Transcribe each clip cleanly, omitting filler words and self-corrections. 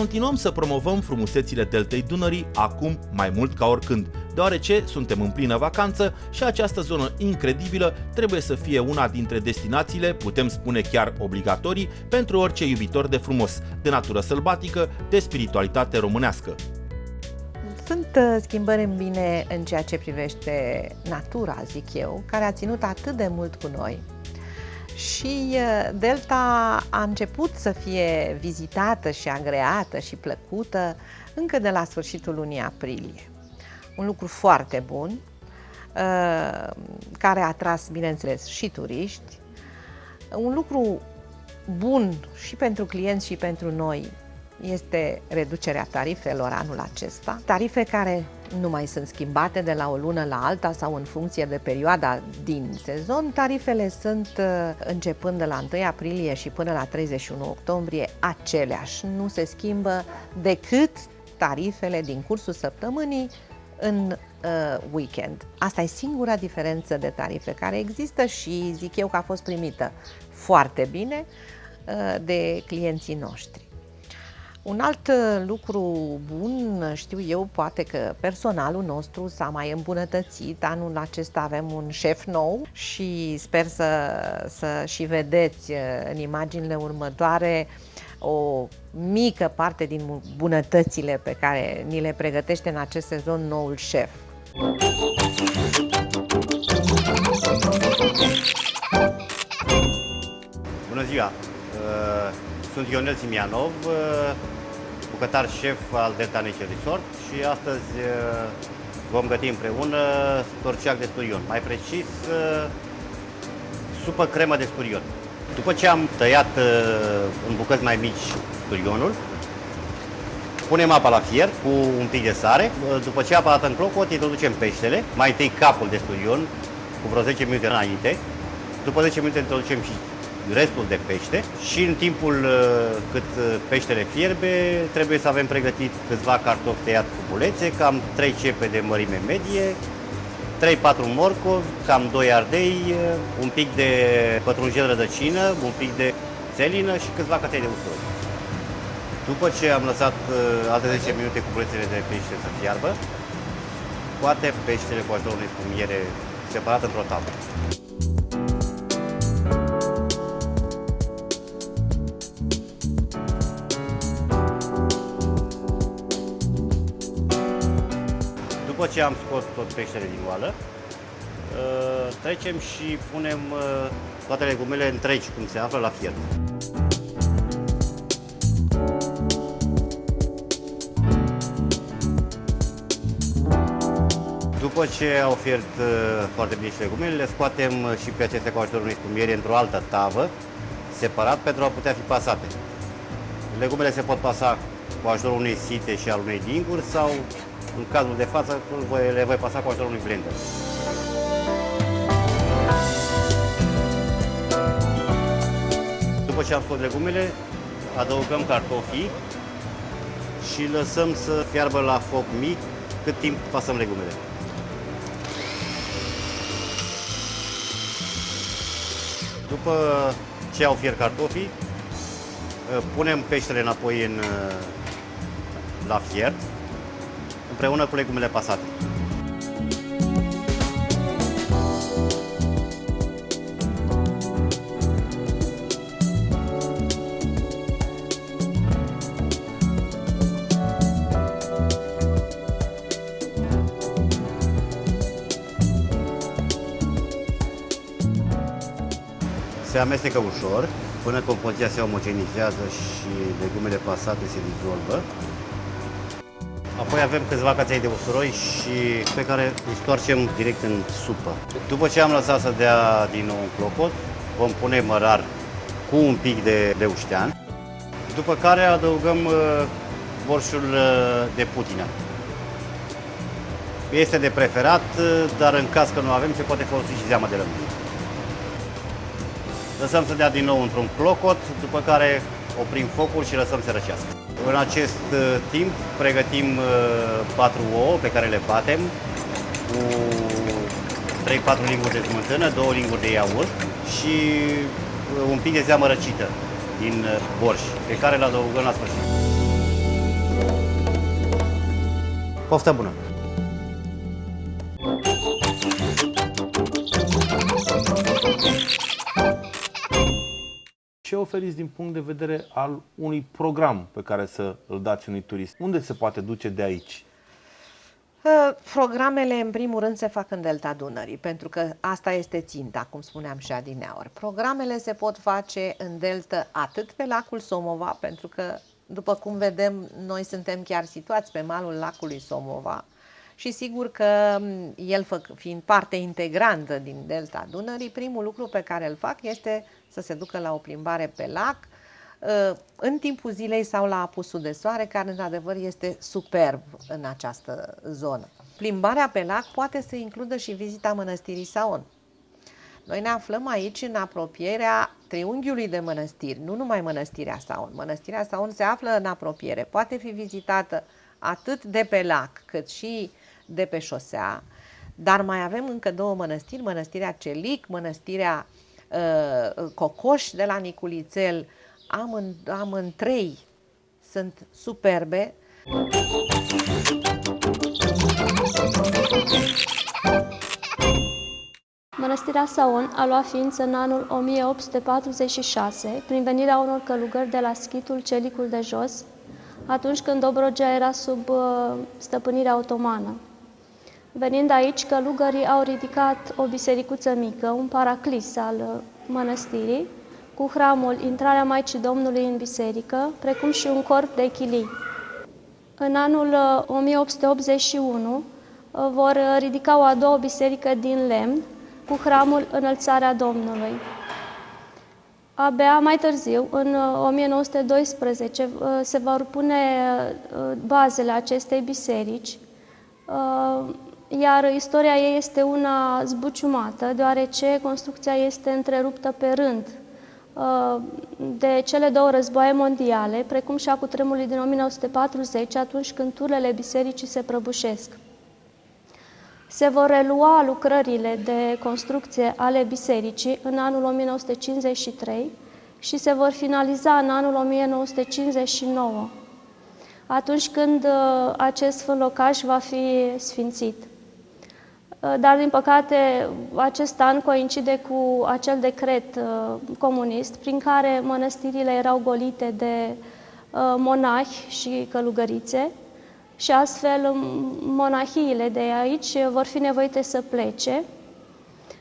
continuăm să promovăm frumusețile deltei Dunării acum mai mult ca oricând, deoarece suntem în plină vacanță și această zonă incredibilă trebuie să fie una dintre destinațiile, putem spune chiar obligatorii, pentru orice iubitor de frumos, de natură sălbatică, de spiritualitate românească. Sunt schimbări în bine în ceea ce privește natura, zic eu, care a ținut atât de mult cu noi. Și delta a început să fie vizitată și agreată și plăcută încă de la sfârșitul lunii aprilie. Un lucru foarte bun, care a atras, bineînțeles, și turiști. Un lucru bun și pentru clienți și pentru noi este reducerea tarifelor anul acesta. Tarife care nu mai sunt schimbate de la o lună la alta sau în funcție de perioada din sezon. Tarifele sunt, începând de la 1 aprilie și până la 31 octombrie, aceleași. Nu se schimbă decât tarifele din cursul săptămânii în weekend. Asta e singura diferență de tarife care există și zic eu că a fost primită foarte bine de clienții noștri. Un alt lucru bun, știu eu, poate că personalul nostru s-a mai îmbunătățit. Anul acesta avem un șef nou și sper să și vedeți în imaginile următoare o mică parte din bunătățile pe care ni le pregătește în acest sezon noul șef. Bună ziua! Sunt Ionel Simianov, bucătar șef al Delta Nature Resort și astăzi vom găti împreună storceac de sturion, mai precis supă cremă de sturion. După ce am tăiat în bucăți mai mici sturionul, punem apa la fier cu un pic de sare. După ce apa a dat în clocot, introducem peștele, mai întâi capul de sturion cu vreo 10 minute înainte. După 10 minute introducem și restul de pește și în timpul cât peștele fierbe trebuie să avem pregătit câțiva cartofi tăiat cu bulețe, cam 3 cepe de mărime medie, 3-4 morcovi, cam 2 ardei, un pic de pătrunjel rădăcină, un pic de țelină și câțiva cătei de usturoi. După ce am lăsat alte 10 minute cu bulețele de pește să fiarbă, scoatem peștele cu ajutorul unei spumiere separat într-o tavă. După ce am scos tot peștele din oală, trecem și punem toate legumele întregi, cum se află, la fiert. După ce au fiert foarte bine și legumele, le scoatem și pe acestea cu ajutorul unei spumieri într-o altă tavă, separat, pentru a putea fi pasate. Legumele se pot pasa cu ajutorul unei site și al unei dinguri sau, în cazul de față, le voi pasa cu ajutorul unui blender. După ce am scos legumele, adăugăm cartofii și lăsăm să fiarbă la foc mic cât timp pasăm legumele. După ce au fiert cartofii, punem peștele înapoi la fiert, împreună cu legumele pasate. Se amestecă ușor până compoziția se omogenizează și legumele pasate se dizolvă. Apoi avem câțiva căței de usturoi și pe care îi stoarcem direct în supă. După ce am lăsat să dea din nou un clocot, vom pune mărar cu un pic de leuștean, după care adăugăm borșul de putină. Este de preferat, dar în caz că nu avem, se poate folosi și zeamă de lămâie. Lăsăm să dea din nou într-un clocot, după care oprim focul și lăsăm să răcească. În acest timp pregătim 4 ouă pe care le batem cu 3-4 linguri de smântână, 2 linguri de iaurt și un pic de zeamă răcită din borș, pe care îl adăugăm la sfârșit. Poftă bună! Ce oferiți din punct de vedere al unui program pe care să îl dați unui turist? Unde se poate duce de aici? Programele, în primul rând, se fac în Delta Dunării, pentru că asta este ținta, cum spuneam și adineaori. Programele se pot face în Delta atât pe lacul Somova, pentru că, după cum vedem, noi suntem chiar situați pe malul lacului Somova și sigur că el, fiind parte integrantă din Delta Dunării, primul lucru pe care îl fac este să se ducă la o plimbare pe lac, în timpul zilei sau la apusul de soare, care într-adevăr este superb în această zonă. Plimbarea pe lac poate să includă și vizita mănăstirii Saon. Noi ne aflăm aici în apropierea triunghiului de mănăstiri, nu numai mănăstirea Saon. Mănăstirea Saon se află în apropiere, poate fi vizitată atât de pe lac cât și de pe șosea, dar mai avem încă două mănăstiri, mănăstirea Celic, mănăstirea Cocoș de la Niculițel. Amândrei sunt superbe. Mănăstirea Saon a luat ființă în anul 1846 prin venirea unor călugări de la schitul Celicul de Jos, atunci când Dobrogea era sub stăpânirea otomană. Venind aici, călugării au ridicat o bisericuță mică, un paraclis al mănăstirii, cu hramul Intrarea Maicii Domnului în biserică, precum și un corp de chilii. În anul 1881 vor ridica o a doua biserică din lemn, cu hramul Înălțarea Domnului. Abia mai târziu, în 1912, se vor pune bazele acestei biserici, iar istoria ei este una zbuciumată, deoarece construcția este întreruptă pe rând de cele două războaie mondiale, precum și a cutremurului din 1940, atunci când turlele bisericii se prăbușesc. Se vor relua lucrările de construcție ale bisericii în anul 1953 și se vor finaliza în anul 1959, atunci când acest sfânt locaș va fi sfințit. Dar, din păcate, acest an coincide cu acel decret comunist prin care mănăstirile erau golite de monahi și călugărițe și astfel monahiile de aici vor fi nevoite să plece,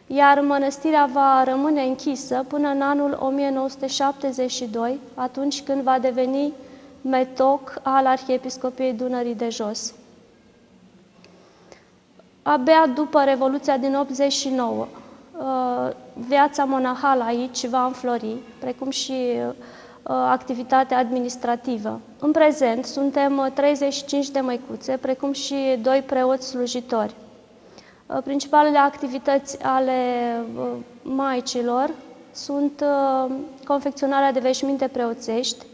iar mănăstirea va rămâne închisă până în anul 1972, atunci când va deveni metoc al Arhiepiscopiei Dunării de Jos. Abia după Revoluția din 89, viața monahală aici va înflori, precum și activitatea administrativă. În prezent suntem 35 de măicuțe, precum și 2 preoți slujitori. Principalele activități ale maicilor sunt confecționarea de veșminte preoțești,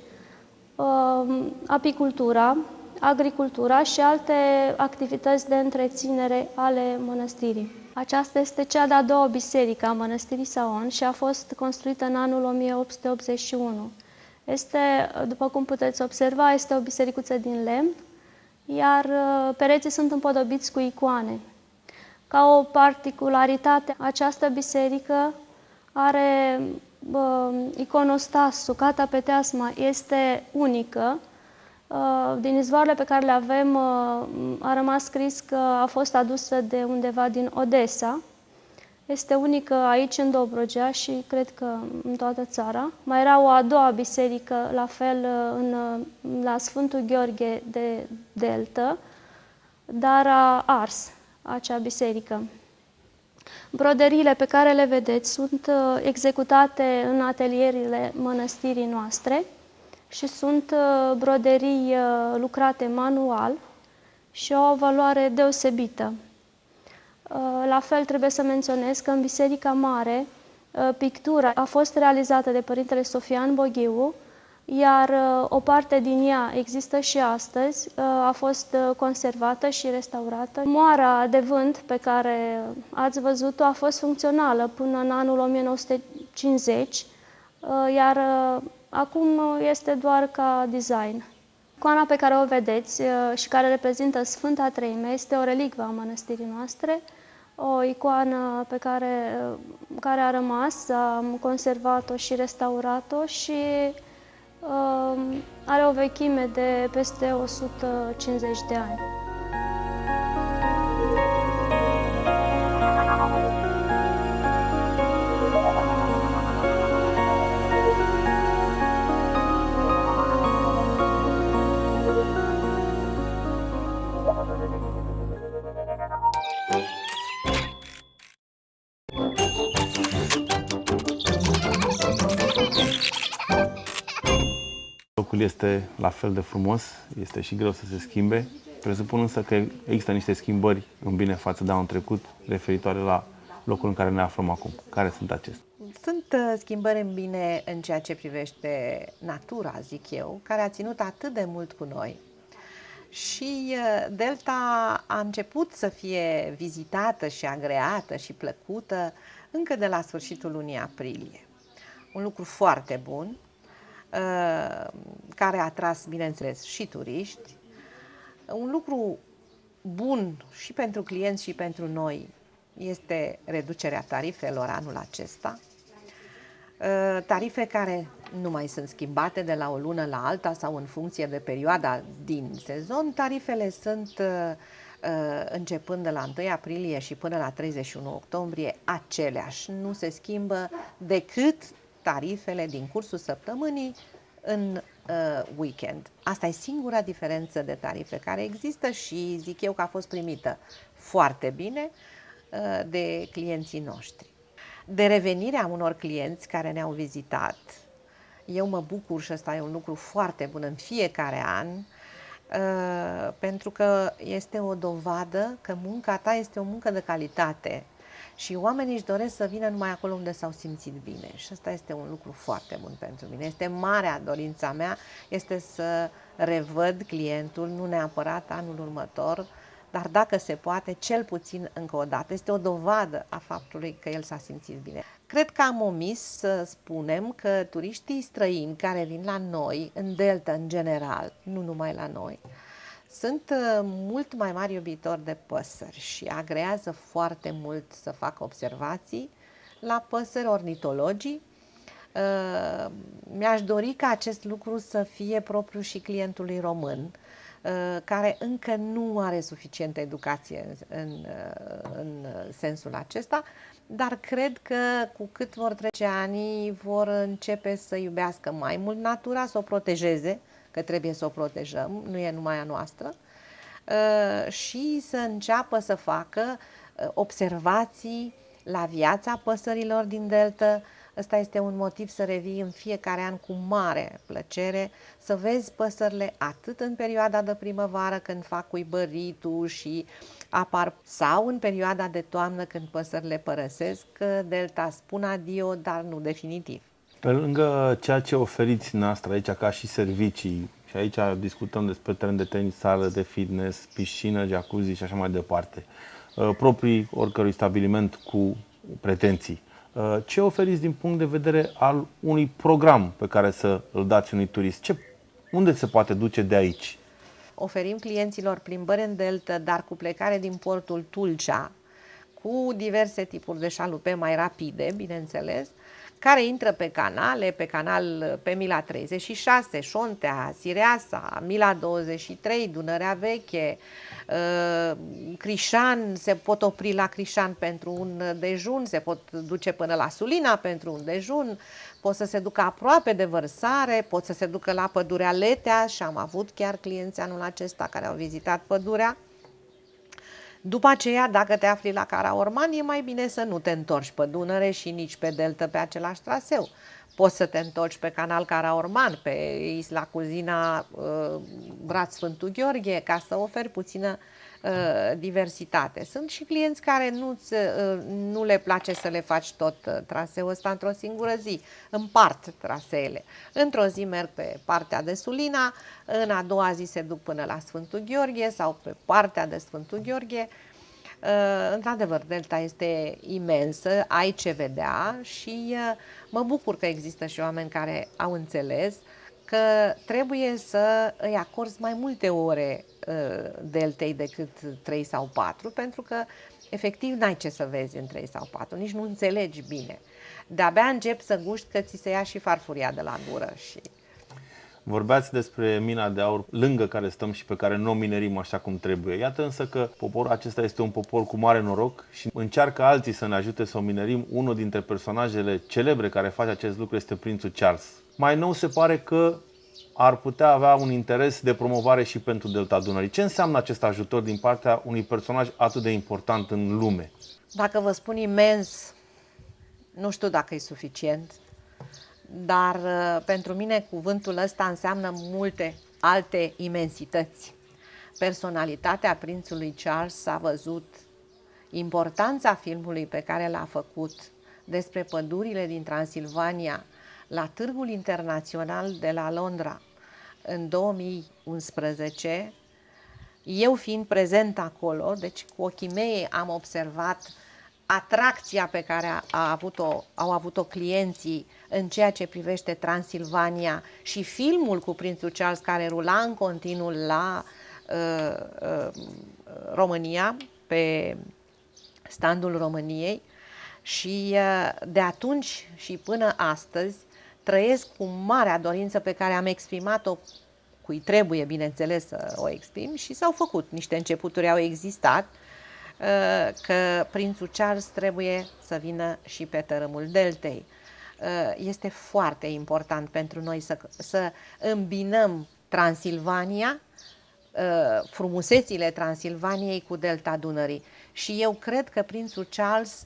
apicultura, agricultura și alte activități de întreținere ale mănăstirii. Aceasta este cea de-a doua biserică a Mănăstirii Saon și a fost construită în anul 1881. Este, după cum puteți observa, este o bisericuță din lemn, iar pereții sunt împodobiți cu icoane. Ca o particularitate, această biserică are iconostasul, catapeteasma este unică. Din izvoarele pe care le avem a rămas scris că a fost adusă de undeva din Odessa. Este unică aici în Dobrogea și cred că în toată țara. Mai era o a doua biserică, la fel la Sfântul Gheorghe de Delta, dar a ars acea biserică. Broderiile pe care le vedeți sunt executate în atelierile mănăstirii noastre și sunt broderii lucrate manual și au o valoare deosebită. La fel trebuie să menționez că în Biserica Mare pictura a fost realizată de Părintele Sofian Boghiu, iar o parte din ea există și astăzi, a fost conservată și restaurată. Moara de vânt pe care ați văzut-o a fost funcțională până în anul 1950, iar acum este doar ca design. Icoana pe care o vedeți și care reprezintă Sfânta Treime este o relicvă a mănăstirii noastre, o icoană pe care a rămas, am conservat-o și restaurat-o și are o vechime de peste 150 de ani. Locul este la fel de frumos, este și greu să se schimbe. Presupun însă că există niște schimbări în bine față de anul trecut, referitoare la locul în care ne aflăm acum. Care sunt acestea? Sunt schimbări în bine în ceea ce privește natura, zic eu, care a ținut atât de mult cu noi. Și Delta a început să fie vizitată și agreată și plăcută încă de la sfârșitul lunii aprilie. Un lucru foarte bun, care a atras, bineînțeles, și turiști. Un lucru bun și pentru clienți și pentru noi este reducerea tarifelor anul acesta. Tarife care nu mai sunt schimbate de la o lună la alta sau în funcție de perioada din sezon. Tarifele sunt începând de la 1 aprilie și până la 31 octombrie aceleași. Nu se schimbă decât tarifele din cursul săptămânii în weekend. Asta e singura diferență de tarife care există și zic eu că a fost primită foarte bine de clienții noștri. De revenirea unor clienți care ne-au vizitat, eu mă bucur și ăsta e un lucru foarte bun în fiecare an, pentru că este o dovadă că munca ta este o muncă de calitate și oamenii își doresc să vină numai acolo unde s-au simțit bine și ăsta este un lucru foarte bun pentru mine. Este marea dorința mea, este să revăd clientul, nu neapărat anul următor, dar dacă se poate, cel puțin încă o dată. Este o dovadă a faptului că el s-a simțit bine. Cred că am omis să spunem că turiștii străini care vin la noi, în Delta în general, nu numai la noi, sunt mult mai mari iubitori de păsări și agrează foarte mult să facă observații la păsări, ornitologii. Mi-aș dori ca acest lucru să fie propriu și clientului român, care încă nu are suficientă educație în sensul acesta, dar cred că cu cât vor trece anii, vor începe să iubească mai mult natura, să o protejeze, că trebuie să o protejăm, nu e numai a noastră, și să înceapă să facă observații la viața păsărilor din Delta. Ăsta este un motiv să revii în fiecare an cu mare plăcere, să vezi păsările atât în perioada de primăvară când fac cuibăritul și apar, sau în perioada de toamnă când păsările părăsesc Delta, spun adio, dar nu definitiv. Pe lângă ceea ce oferiți noastră aici ca și servicii, și aici discutăm despre teren de tenis, sală de fitness, piscină, jacuzzi și așa mai departe, proprii oricărui stabiliment cu pretenții, ce oferiți din punct de vedere al unui program pe care să îl dați unui turist? Unde se poate duce de aici? Oferim clienților plimbări în Delta, dar cu plecare din portul Tulcea, cu diverse tipuri de șalupe mai rapide, bineînțeles, care intră pe canale, pe Mila 36, Șontea, Sireasa, Mila 23, Dunărea Veche, Crișan, se pot opri la Crișan pentru un dejun, se pot duce până la Sulina pentru un dejun, pot să se ducă aproape de vărsare, pot să se ducă la pădurea Letea și am avut chiar clienți anul acesta care au vizitat pădurea. După aceea, dacă te afli la Caraorman, e mai bine să nu te întorci pe Dunăre și nici pe Delta pe același traseu. Poți să te întorci pe canal Caraorman, pe Isla Cuzina, Brad Sfântul Gheorghe, ca să oferi puțină diversitate. Sunt și clienți care nu le place să le faci tot traseul ăsta într-o singură zi. Împart traseele. Într-o zi merg pe partea de Sulina, în a doua zi se duc până la Sfântul Gheorghe sau pe partea de Sfântul Gheorghe. Într-adevăr, Delta este imensă, ai ce vedea și mă bucur că există și oameni care au înțeles că trebuie să îi acorzi mai multe ore deltei decât 3 sau 4, pentru că efectiv n-ai ce să vezi în 3 sau 4, nici nu înțelegi bine. De-abia începi să guști că ți se ia și farfuria de la gură. Vorbeați despre mina de aur lângă care stăm și pe care nu o minerim așa cum trebuie. Iată însă că poporul acesta este un popor cu mare noroc și încearcă alții să ne ajute să o minerim. Unul dintre personajele celebre care face acest lucru este prințul Charles. Mai nou se pare că ar putea avea un interes de promovare și pentru Delta Dunării. Ce înseamnă acest ajutor din partea unui personaj atât de important în lume? Dacă vă spun imens, nu știu dacă e suficient, dar pentru mine cuvântul ăsta înseamnă multe alte imensități. Personalitatea prințului Charles s-a văzut, importanța filmului pe care l-a făcut despre pădurile din Transilvania la Târgul Internațional de la Londra în 2011, eu fiind prezent acolo, deci cu ochii mei am observat atracția pe care au avut-o clienții în ceea ce privește Transilvania și filmul cu prințul Charles care rula în continuu la România, pe standul României, și de atunci și până astăzi trăiesc cu marea dorință pe care am exprimat-o, cui trebuie, bineînțeles, să o exprim, și s-au făcut niște începuturi, au existat, că prințul Charles trebuie să vină și pe tărâmul Deltei. Este foarte important pentru noi să îmbinăm Transilvania, frumusețile Transilvaniei cu Delta Dunării. Și eu cred că prințul Charles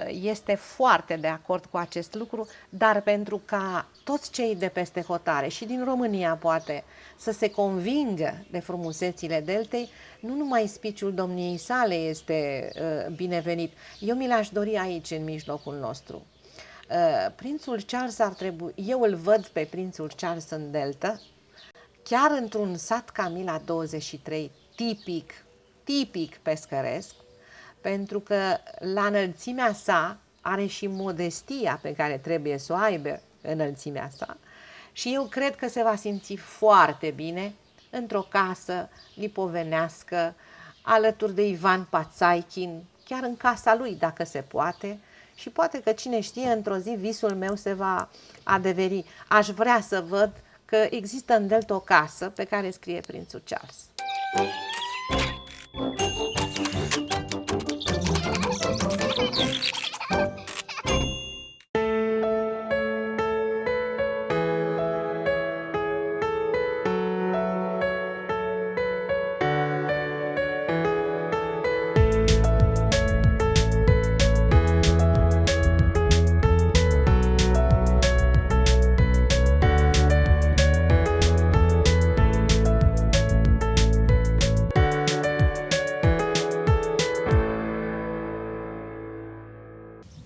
este foarte de acord cu acest lucru, dar pentru ca toți cei de peste hotare și din România poate să se convingă de frumusețile Deltei, nu numai speech-ul domniei sale este binevenit. Eu mi l-aș dori aici, în mijlocul nostru. Prințul Charles eu îl văd pe prințul Charles în Delta, chiar într-un sat Camila 23, tipic pescăresc, pentru că la înălțimea sa are și modestia pe care trebuie să o aibă înălțimea sa, și eu cred că se va simți foarte bine într-o casă lipovenească, alături de Ivan Pațaichin, chiar în casa lui, dacă se poate, și poate că, cine știe, într-o zi visul meu se va adeveri. Aș vrea să văd că există în Delta o casă pe care scrie prințul Charles.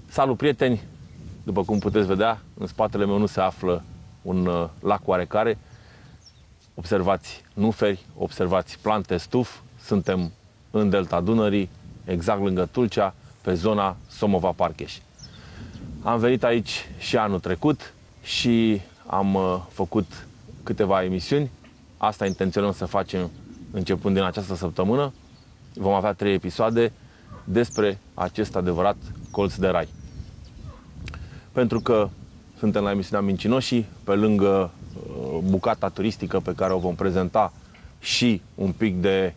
Salut, prieteni! După cum puteți vedea, în spatele meu nu se află un lac oarecare. Observați nuferi, observați plante stuf. Suntem în Delta Dunării, exact lângă Tulcea, pe zona Somova-Parcheș. Am venit aici și anul trecut și am făcut câteva emisiuni. Asta intenționăm să facem începând din această săptămână. Vom avea 3 episoade despre acest adevărat colț de rai. Pentru că suntem la emisiunea Mincinoșii, pe lângă bucata turistică pe care o vom prezenta și un pic de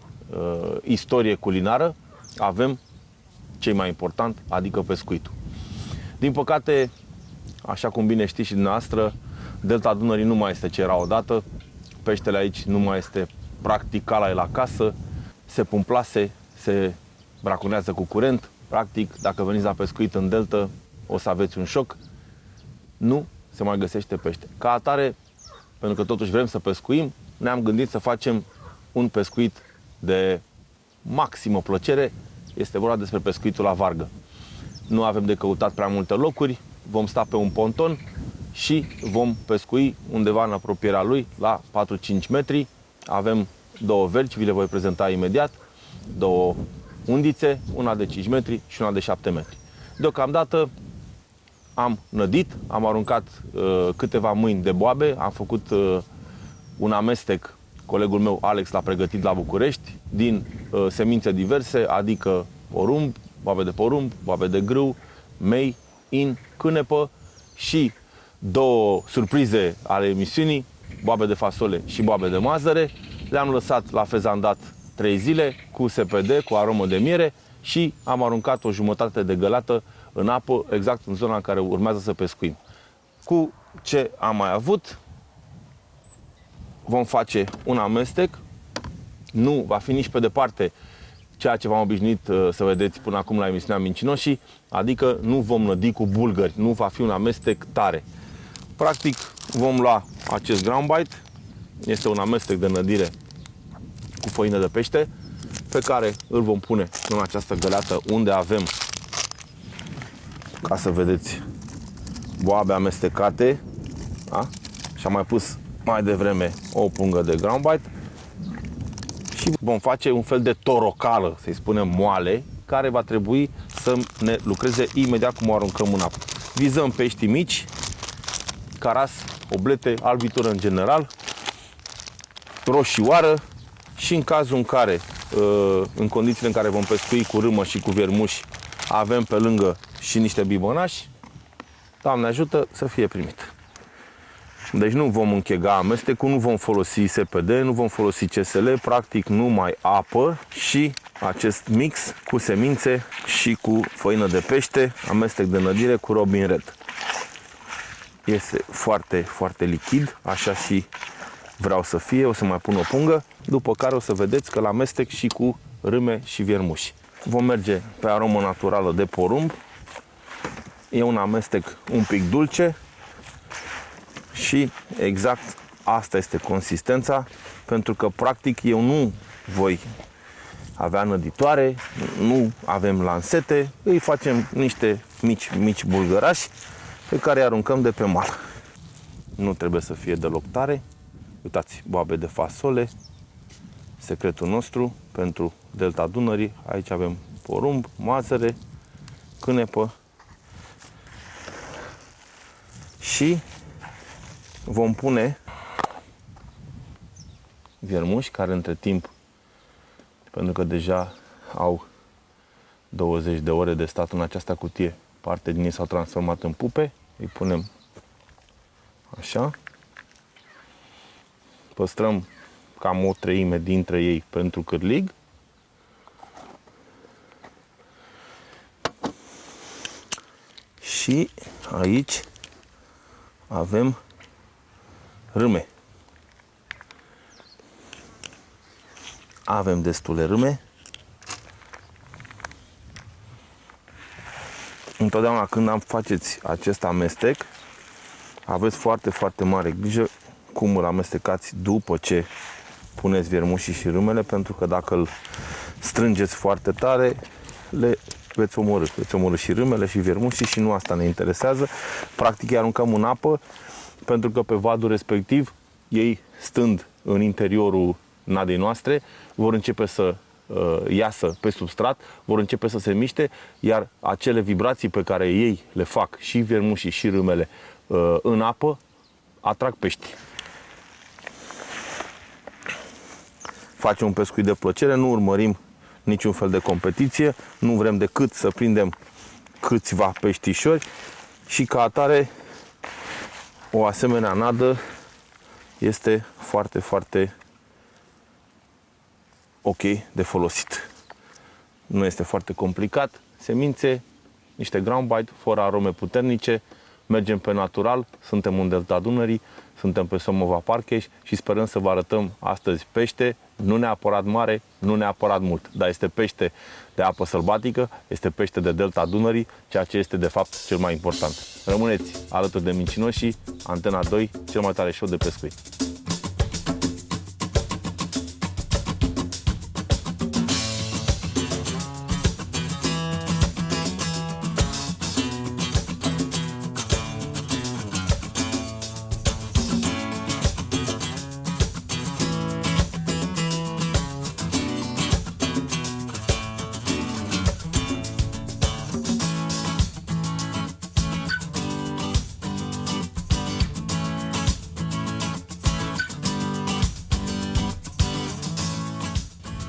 istorie culinară, avem cel mai important, adică pescuitul. Din păcate, așa cum bine știți și dumneavoastră, Delta Dunării nu mai este ce era odată. Peștele aici nu mai este practic ca la el acasă, se pumplase, se bracunează cu curent. Practic, dacă veniți la pescuit în Delta, o să aveți un șoc. Nu se mai găsește pește. Ca atare, pentru că totuși vrem să pescuim, ne-am gândit să facem un pescuit de maximă plăcere. Este vorba despre pescuitul la vargă. Nu avem de căutat prea multe locuri, vom sta pe un ponton și vom pescui undeva în apropierea lui, la 4-5 metri. Avem 2 vergi, vi le voi prezenta imediat, 2 undițe, una de 5 metri și una de 7 metri. Deocamdată am nădit, am aruncat câteva mâini de boabe, am făcut un amestec, colegul meu Alex l-a pregătit la București, din semințe diverse, adică porumb, boabe de porumb, boabe de grâu, mei, in, cânepă și 2 surprize ale emisiunii, boabe de fasole și boabe de mazăre. Le-am lăsat la fezandat 3 zile cu SPD, cu aromă de miere și am aruncat o jumătate de găleată în apă, exact în zona în care urmează să pescuim. Cu ce am mai avut? Vom face un amestec. Nu va fi nici pe departe ceea ce v-am obișnuit să vedeți până acum la emisiunea Mincinoșii, adică nu vom nădi cu bulgări, nu va fi un amestec tare. Practic vom lua acest ground bite, este un amestec de nădire cu făină de pește, pe care îl vom pune în această găleată unde avem, ca să vedeți, boabe amestecate, da? Și am mai pus mai devreme o pungă de ground bite și vom face un fel de torocală, să-i spunem moale, care va trebui să ne lucreze imediat cum o aruncăm în apă. Vizăm pești mici, caras, oblete, albitură în general, roșioară și în cazul în care, în condițiile în care vom pescui cu râmă și cu viermuși, avem pe lângă și niște bibonași, Doamne ajută să fie primit. Deci nu vom închega amestecul, nu vom folosi SPD, nu vom folosi CSL, practic numai apă și acest mix cu semințe și cu făină de pește, amestec de nădire cu Robin Red. Este foarte, foarte lichid, așa și vreau să fie, o să mai pun o pungă, după care o să vedeți că l-amestec și cu râme și viermuși. Vom merge pe aromă naturală de porumb, e un amestec un pic dulce și exact asta este consistența, pentru că practic eu nu voi avea năditoare, nu avem lansete, îi facem niște mici bulgărași pe care îi aruncăm de pe mal. Nu trebuie să fie deloc tare. Uitați, boabe de fasole, secretul nostru pentru delta Dunării. Aici avem porumb, mazăre, cânepă și vom pune viermuși care între timp, pentru că deja au 20 de ore de stat în această cutie, parte din ei s-au transformat în pupe, îi punem așa. Păstrăm cam o treime dintre ei pentru cârlig. Și aici avem râme. Avem destule râme. Întotdeauna când faceți acest amestec, aveți foarte, foarte mare grijă cum îl amestecați după ce puneți viermușii și râmele, pentru că dacă îl strângeți foarte tare, le veți omorâ. Veți omorâ și râmele și viermușii și nu asta ne interesează. Practic îi aruncăm în apă, pentru că pe vadul respectiv, ei stând în interiorul nadei noastre, vor începe să iasă pe substrat, vor începe să se miște, iar acele vibrații pe care ei le fac și viermușii și râmele în apă, atrag pești. Facem un pescuit de plăcere, nu urmărim niciun fel de competiție, nu vrem decât să prindem câțiva peștișori și ca atare o asemenea nadă este foarte, foarte ok de folosit. Nu este foarte complicat, semințe, niște ground bite, fără arome puternice, mergem pe natural, suntem în delta Dunării, suntem pe Somova Parcheș și sperăm să vă arătăm astăzi pește, nu neapărat mare, nu neapărat mult, dar este pește de apă sălbatică, este pește de delta Dunării, ceea ce este de fapt cel mai important. Rămâneți alături de Mincinoșii, Antena 2, cel mai tare show de pescuit.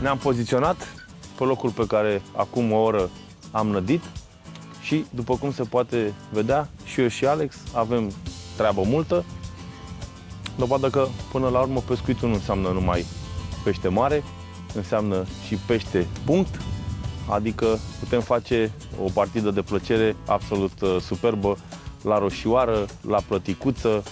Ne-am poziționat pe locul pe care acum o oră am nădit și, după cum se poate vedea, și eu și Alex avem treabă multă, dovadă că, până la urmă, pescuitul nu înseamnă numai pește mare, înseamnă și pește punct, adică putem face o partidă de plăcere absolut superbă la roșioară, la plăticuță,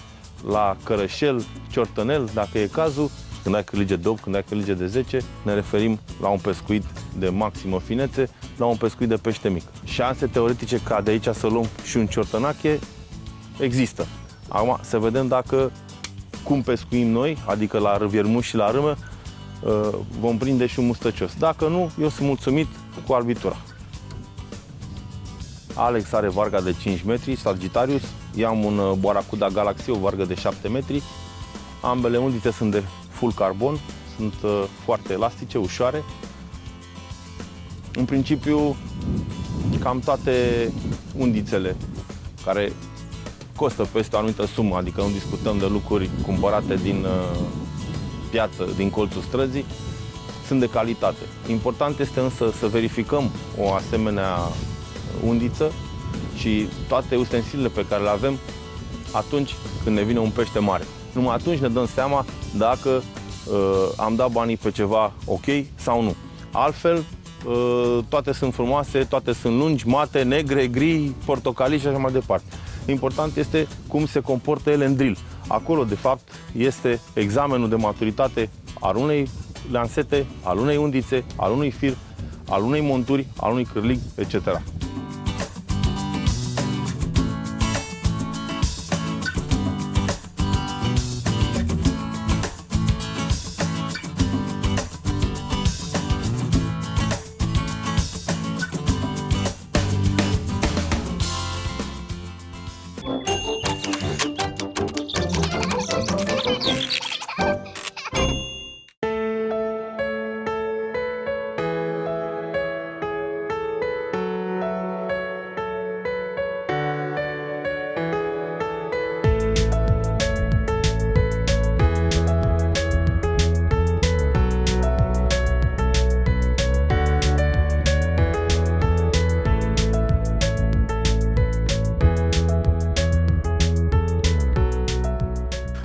la cărășel, ciortănel, dacă e cazul. Când ai cârlige de 8, când ai cârlige de 10, ne referim la un pescuit de maximă finețe, la un pescuit de pește mic. Șanse teoretice ca de aici să luăm și un ciortănache există. Acum să vedem dacă cum pescuim noi, adică la viermuși și la râmă, vom prinde și un mustăcios. Dacă nu, eu sunt mulțumit cu arbitura. Alex are varga de 5 metri, Sagittarius. Eu am un Boaracuda Galaxy, o vargă de 7 metri. Ambele undițe sunt de full carbon, sunt foarte elastice, ușoare. În principiu, cam toate undițele care costă peste o anumită sumă, adică nu discutăm de lucruri cumpărate din piață, din colțul străzii, sunt de calitate. Important este însă să verificăm o asemenea undiță și toate ustensilele pe care le avem atunci când ne vine un pește mare. Numai atunci ne dăm seama dacă am dat banii pe ceva ok sau nu. Altfel, toate sunt frumoase, toate sunt lungi, mate, negre, gri, portocalii și așa mai departe. Important este cum se comportă ele în drill. Acolo, de fapt, este examenul de maturitate al unei lansete, al unei undițe, al unui fir, al unei monturi, al unui cârlig, etc.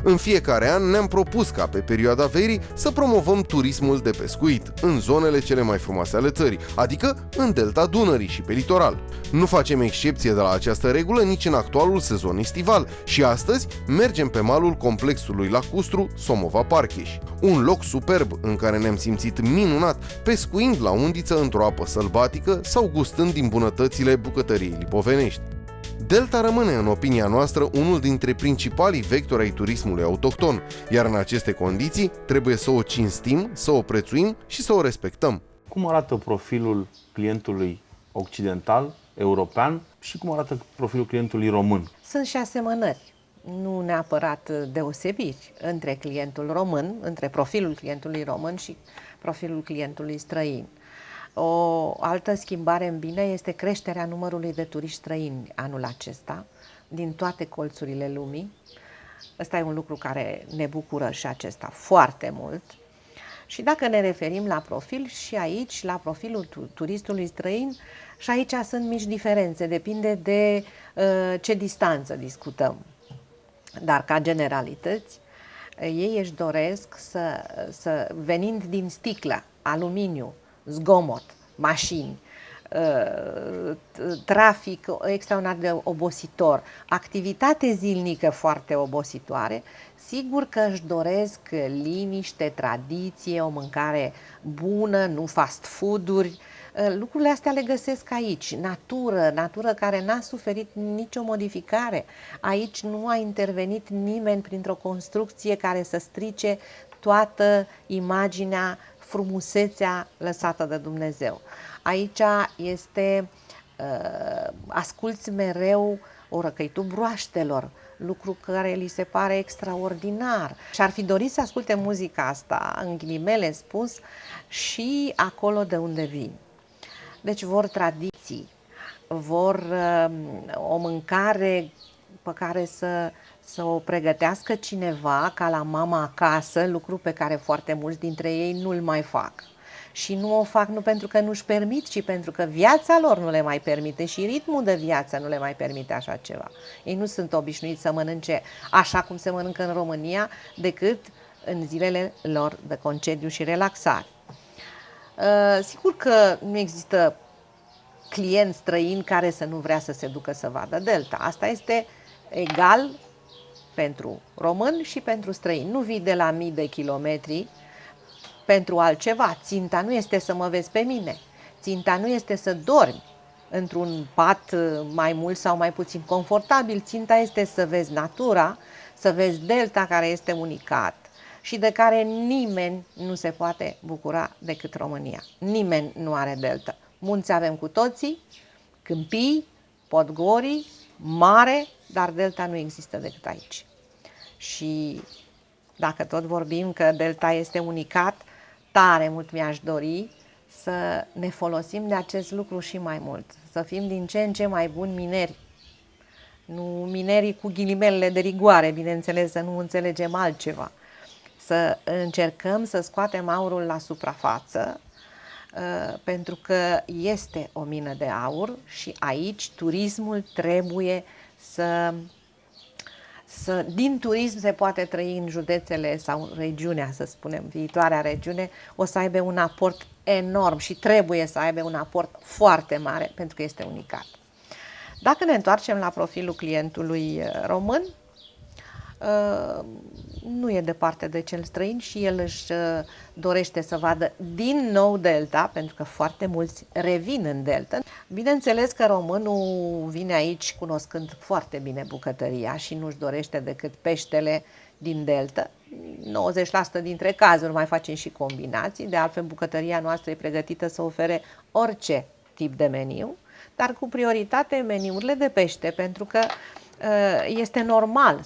În fiecare an ne-am propus ca pe perioada verii să promovăm turismul de pescuit în zonele cele mai frumoase ale țării, adică în delta Dunării și pe litoral. Nu facem excepție de la această regulă nici în actualul sezon estival și astăzi mergem pe malul complexului lacustru Somova-Parcheș. Un loc superb în care ne-am simțit minunat pescuind la undiță într-o apă sălbatică sau gustând din bunătățile bucătăriei lipovenești. Delta rămâne, în opinia noastră, unul dintre principalii vectori ai turismului autohton, iar în aceste condiții trebuie să o cinstim, să o prețuim și să o respectăm. Cum arată profilul clientului occidental, european și cum arată profilul clientului român? Sunt și asemănări, nu neapărat deosebiri între clientul român, între profilul clientului român și profilul clientului străin. O altă schimbare în bine este creșterea numărului de turiști străini anul acesta, din toate colțurile lumii. Ăsta e un lucru care ne bucură și acesta foarte mult. Și dacă ne referim la profil, și aici, la profilul turistului străin, și aici sunt mici diferențe, depinde de ce distanță discutăm. Dar ca generalități, ei își doresc să venind din sticlă, aluminiu, zgomot, mașini, trafic extraordinar de obositor, activitate zilnică foarte obositoare, sigur că își doresc liniște, tradiție, o mâncare bună, nu fast food-uri. Lucrurile astea le găsesc aici, natură care n-a suferit nicio modificare. Aici nu a intervenit nimeni printr-o construcție care să strice toată imaginea, frumusețea lăsată de Dumnezeu. Aici este, asculți mereu orăcăitul broaștelor, lucru care li se pare extraordinar. Și ar fi dorit să asculte muzica asta, în ghilimele spus, și acolo de unde vin. Deci vor tradiții, vor o mâncare pe care să o pregătească cineva ca la mama acasă, lucru pe care foarte mulți dintre ei nu-l mai fac. Și nu o fac nu pentru că nu-și permit, ci pentru că viața lor nu le mai permite și ritmul de viață nu le mai permite așa ceva. Ei nu sunt obișnuiți să mănânce așa cum se mănâncă în România, decât în zilele lor de concediu și relaxare. Sigur că nu există client străin care să nu vrea să se ducă să vadă delta. Asta este egal pentru români și pentru străini. Nu vii de la mii de kilometri pentru altceva. Ținta nu este să mă vezi pe mine. Ținta nu este să dormi într-un pat mai mult sau mai puțin confortabil. Ținta este să vezi natura, să vezi delta care este unicat și de care nimeni nu se poate bucura decât România. Nimeni nu are delta. Munți avem cu toții, câmpii, podgorii, mare, dar delta nu există decât aici. Și dacă tot vorbim că delta este unicat, tare mult mi-aș dori să ne folosim de acest lucru și mai mult. Să fim din ce în ce mai buni mineri. Nu minerii cu ghilimelele de rigoare, bineînțeles, să nu înțelegem altceva. Să încercăm să scoatem aurul la suprafață, pentru că este o mină de aur și aici turismul trebuie din turism se poate trăi în județele sau regiunea, să spunem, viitoarea regiune, o să aibă un aport enorm și trebuie să aibă un aport foarte mare pentru că este unicat. Dacă ne întoarcem la profilul clientului român, nu e departe de cel străin și el își dorește să vadă din nou delta, pentru că foarte mulți revin în delta. Bineînțeles că românul vine aici cunoscând foarte bine bucătăria și nu-și dorește decât peștele din delta. 90% dintre cazuri mai facem și combinații, de altfel bucătăria noastră e pregătită să ofere orice tip de meniu, dar cu prioritate meniurile de pește, pentru că este normal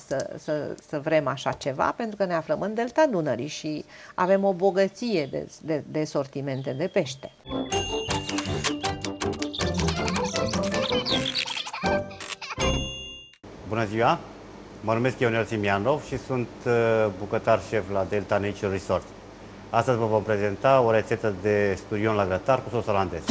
să vrem așa ceva, pentru că ne aflăm în delta Dunării și avem o bogăție de sortimente de pește. Bună ziua! Mă numesc Ionel Simianov și sunt bucătar șef la Delta Nature Resort. Astăzi vă vom prezenta o rețetă de sturion la grătar cu sos olandez.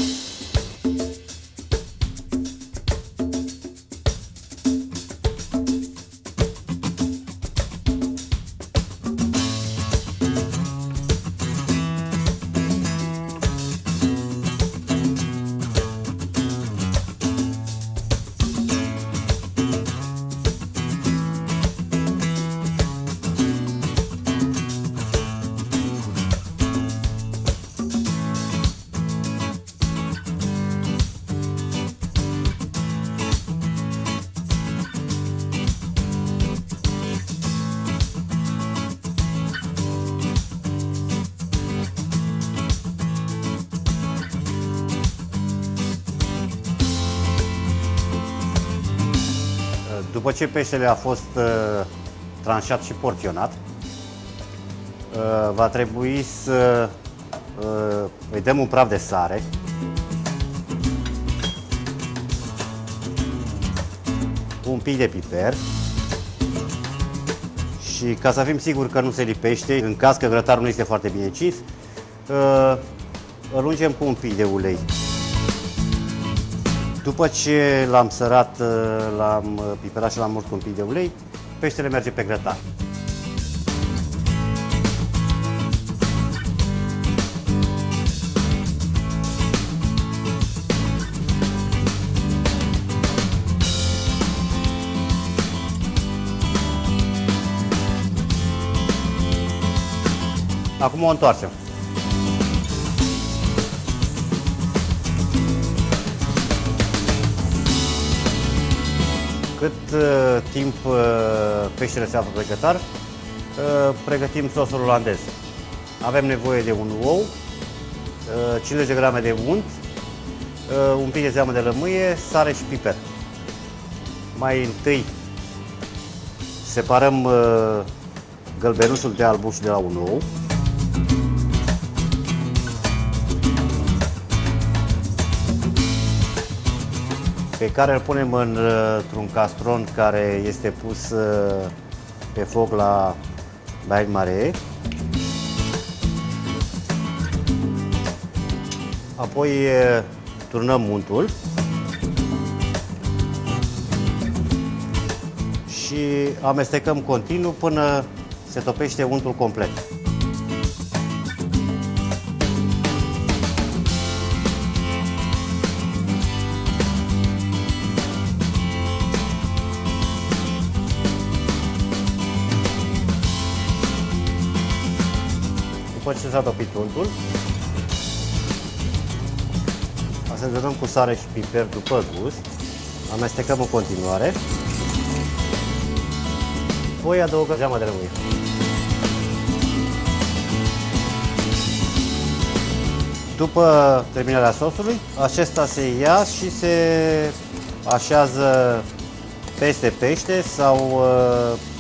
După ce peștele a fost tranșat și porționat, va trebui să îi dăm un praf de sare, un pic de piper și, ca să fim siguri că nu se lipește, în caz că grătarul nu este foarte bine cins, îl ungem cu un pic de ulei. După ce l-am sărat, l-am piperat și l-am murs cu un pic de ulei, peștele merge pe grătar. Acum o întoarcem. Cât timp peștele se află pe grătar, pregătim sosul olandez. Avem nevoie de un ou, 50 de grame de unt, un pic de zeamă de lămâie, sare și piper. Mai întâi separăm gălbenușul de albuș de la un ou. Pe care îl punem într-un castron care este pus pe foc la bain mare. Apoi turnăm untul și amestecăm continuu până se topește untul complet. După ce s-a topit untul, asezonăm cu sare și piper după gust, amestecăm în continuare, apoi adăugăm geama de lămâie. După terminarea sosului, acesta se ia și se așează peste pește sau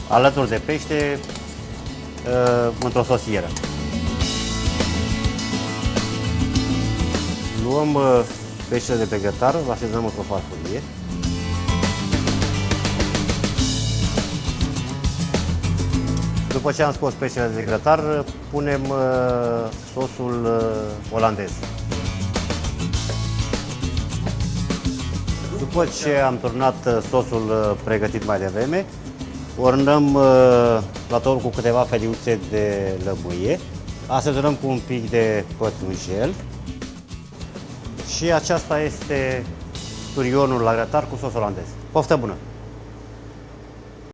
alături de pește într-o sosieră. Luăm peștele de pe grătar, îl așezăm într-o farfurie. După ce am scos peștele de grătar, punem sosul olandez. După ce am turnat sosul pregătit mai devreme, ornăm platoul cu câteva feliuțe de lămâie, asezonăm cu un pic de pătrunjel. Și aceasta este turionul la grătar cu sos olandez. Poftă bună!